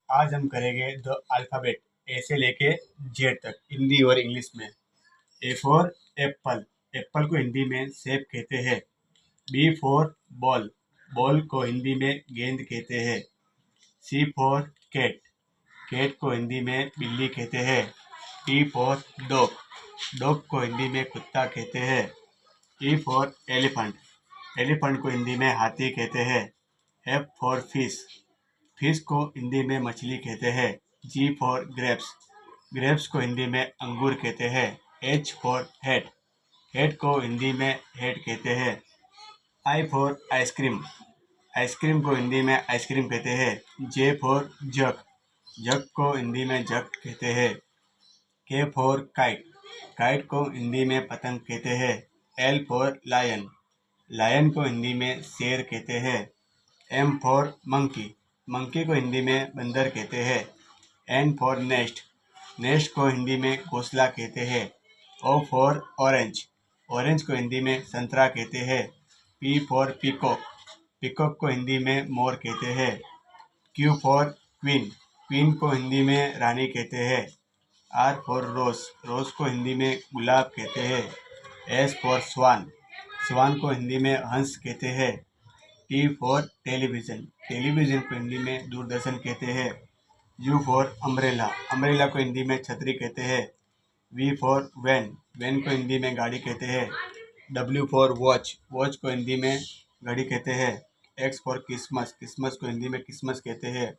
आज हम करेंगे दो अल्फ़ाबेट ए से लेके जेड तक, हिंदी और इंग्लिश में। ए फॉर एप्पल, एप्पल को हिंदी में सेब कहते हैं। बी फॉर बॉल, बॉल को हिंदी में गेंद कहते हैं। सी फॉर कैट, कैट को हिंदी में बिल्ली कहते हैं। डी फॉर डॉग, डॉग को हिंदी में कुत्ता कहते हैं। ई फॉर एलिफेंट, एलिफेंट को हिंदी में हाथी कहते हैं। एफ फॉर फिश, फिश को हिंदी में मछली कहते हैं। जी फॉर ग्रेप्स, ग्रेप्स को हिंदी में अंगूर कहते हैं। एच फॉर हेड, हेड को हिंदी में हेड कहते हैं। आई फॉर आइसक्रीम, आइसक्रीम को हिंदी में आइसक्रीम कहते हैं। जे फॉर जग, जग को हिंदी में जग कहते हैं। के फॉर काइट, काइट को हिंदी में पतंग कहते हैं। एल फॉर लायन, लायन को हिंदी में शेर कहते हैं। एम फॉर मंकी, मंकी को हिंदी में बंदर कहते हैं। एन फॉर नेस्ट, नेस्ट को हिंदी में घोंसला कहते हैं। ओ फॉर ऑरेंज, ऑरेंज को हिंदी में संतरा कहते हैं। पी फॉर पीकॉक, पीकॉक को हिंदी में मोर कहते हैं। क्यू फॉर क्वीन, क्वीन को हिंदी में रानी कहते हैं। आर फॉर रोज, रोज को हिंदी में गुलाब कहते हैं। एस फॉर स्वान, स्वान को हिंदी में हंस कहते हैं। टी फॉर टेलीविज़न, टेलीविज़न को हिंदी में दूरदर्शन कहते हैं। यू फॉर अम्ब्रेला, अम्ब्रेला को हिंदी में छतरी कहते हैं। वी फॉर वैन, वैन को हिंदी में गाड़ी कहते हैं। डब्ल्यू फॉर वॉच, वॉच को हिंदी में घड़ी कहते हैं। एक्स फॉर क्रिसमस, क्रिसमस को हिंदी में क्रिसमस कहते हैं।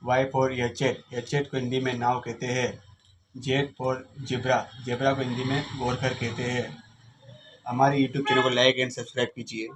वाई फॉर यचेट, यचेट को हिंदी में नाव कहते हैं। जेड फॉर जेब्रा, जेब्रा को हिंदी में गोरखर कहते हैं। हमारे यूट्यूब चैनल को लाइक एंड सब्सक्राइब कीजिए।